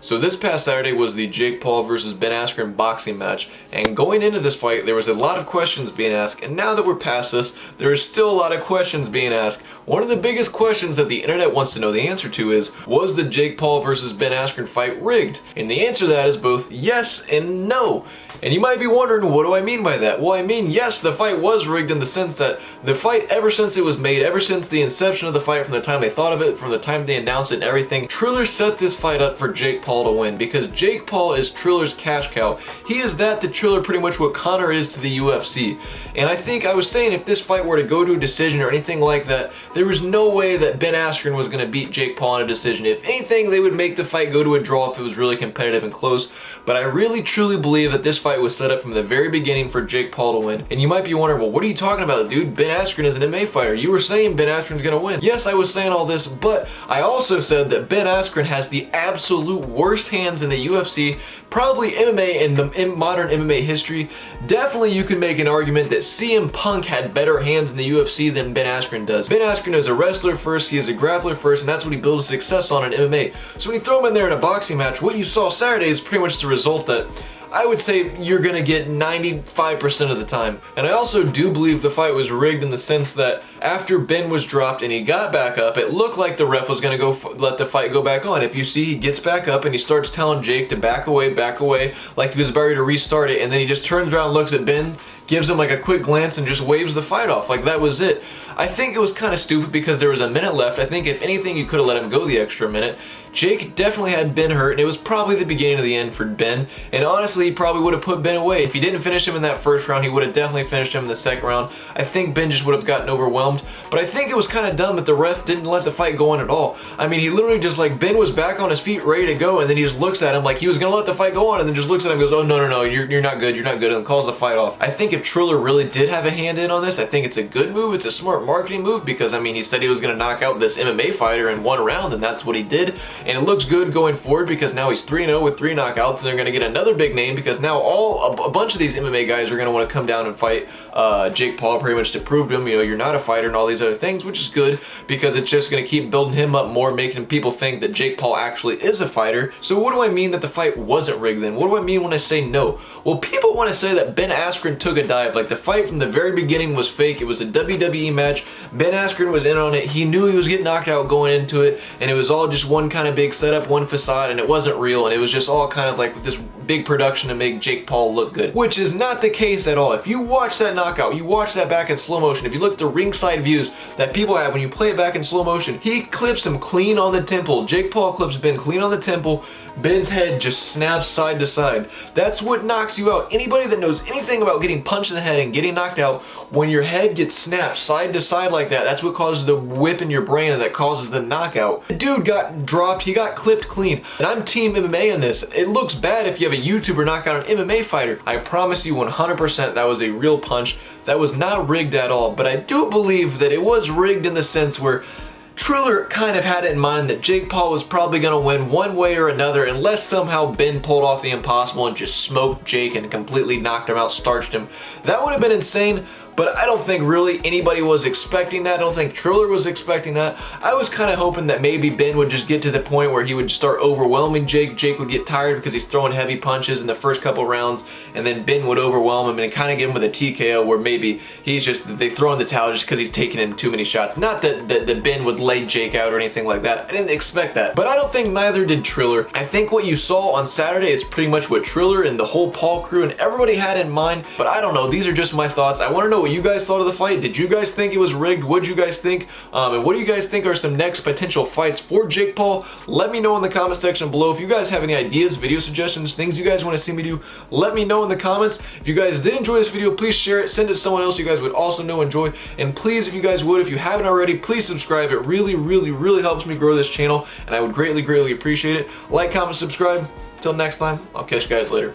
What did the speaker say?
So this past Saturday was the Jake Paul versus Ben Askren boxing match, and going into this fight there was a lot of questions being asked, and now that we're past this, there is still a lot of questions being asked. One of the biggest questions that the internet wants to know the answer to is, was the Jake Paul versus Ben Askren fight rigged? And the answer to that is both yes and no. And you might be wondering, what do I mean by that? Well, I mean, yes, the fight was rigged in the sense that the fight, ever since it was made, ever since the inception of the fight, from the time they thought of it, from the time they announced it and everything, Triller set this fight up for Jake Paul to win, because Jake Paul is Triller's cash cow. He is that to Triller pretty much what Conor is to the UFC. And I think I was saying, if this fight were to go to a decision or anything like that, there was no way that Ben Askren was going to beat Jake Paul in a decision. If anything, they would make the fight go to a draw if it was really competitive and close. But I really truly believe that this fight was set up from the very beginning for Jake Paul to win. And you might be wondering, well, what are you talking about, dude? Ben Askren is an MMA fighter. You were saying Ben Askren's gonna win. Yes, I was saying all this, but I also said that Ben Askren has the absolute worst hands in the UFC, probably MMA in modern MMA history. Definitely you can make an argument that CM Punk had better hands in the UFC than Ben Askren does. Ben Askren is a wrestler first, he is a grappler first, and that's what he built his success on in MMA. So when you throw him in there in a boxing match, what you saw Saturday is pretty much the result that I would say you're gonna get 95% of the time. And I also do believe the fight was rigged in the sense that after Ben was dropped and he got back up, it looked like the ref was gonna let the fight go back on. If you see, he gets back up and he starts telling Jake to back away, like he was about ready to restart it, and then he just turns around, looks at Ben, gives him like a quick glance and just waves the fight off. Like that was it. I think it was kind of stupid because there was a minute left. I think if anything, you could have let him go the extra minute. Jake definitely had Ben hurt, and it was probably the beginning of the end for Ben. And honestly, he probably would have put Ben away. If he didn't finish him in that first round, he would have definitely finished him in the second round. I think Ben just would have gotten overwhelmed. But I think it was kind of dumb that the ref didn't let the fight go on at all. I mean, he literally just, like, Ben was back on his feet ready to go, and then he just looks at him like he was going to let the fight go on, and then just looks at him and goes, oh, no, you're not good, and calls the fight off. I think if Triller really did have a hand in on this, I think it's a good move. It's a smart marketing move because, I mean, he said he was going to knock out this MMA fighter in one round, and that's what he did. And it looks good going forward because now he's 3-0 with 3 knockouts, and they're going to get another big name because now a bunch of these MMA guys are going to want to come down and fight Jake Paul pretty much to prove to him, you know, you're not a fighter and all these other things, which is good because it's just going to keep building him up more, making people think that Jake Paul actually is a fighter. So what do I mean that the fight wasn't rigged then? What do I mean when I say no? Well, people want to say that Ben Askren took a dive, like the fight from the very beginning was fake. It was a WWE match. Ben Askren was in on it. He knew he was getting knocked out going into it, and it was all just one kind of big setup, one facade, and it wasn't real, and it was just all kind of like this big production to make Jake Paul look good, which is not the case at all. If you watch that knockout, you watch that back in slow motion, if you look at the ringside views that people have when you play it back in slow motion, he clips him clean on the temple. Jake Paul clips Ben clean on the temple. Ben's head just snaps side to side. That's what knocks you out. Anybody that knows anything about getting punched in the head and getting knocked out, when your head gets snapped side to side like that, that's what causes the whip in your brain and that causes the knockout. The dude got dropped, he got clipped clean. And I'm team MMA in this. It looks bad if you have a YouTuber knock out an MMA fighter. I promise you 100% that was a real punch. That was not rigged at all. But I do believe that it was rigged in the sense where Triller kind of had it in mind that Jake Paul was probably going to win one way or another unless somehow Ben pulled off the impossible and just smoked Jake and completely knocked him out, starched him. That would have been insane. But I don't think really anybody was expecting that. I don't think Triller was expecting that. I was kind of hoping that maybe Ben would just get to the point where he would start overwhelming Jake. Jake would get tired because he's throwing heavy punches in the first couple rounds, and then Ben would overwhelm him and kind of give him with a TKO where maybe they throw in the towel just because he's taking in too many shots. Not that Ben would lay Jake out or anything like that. I didn't expect that. But I don't think neither did Triller. I think what you saw on Saturday is pretty much what Triller and the whole Paul crew and everybody had in mind. But I don't know. These are just my thoughts. I want to know what you guys thought of the fight. Did you guys think it was rigged? What did you guys think? And what do you guys think are some next potential fights for Jake Paul? Let me know in the comment section below. If you guys have any ideas, video suggestions, things you guys want to see me do, let me know in the comments. If you guys did enjoy this video, please share it, send it to someone else you guys would also know enjoy. And please, if you guys would, if you haven't already, please subscribe. It really helps me grow this channel, and I would greatly appreciate it. Like, comment, subscribe. Till next time, I'll catch you guys later.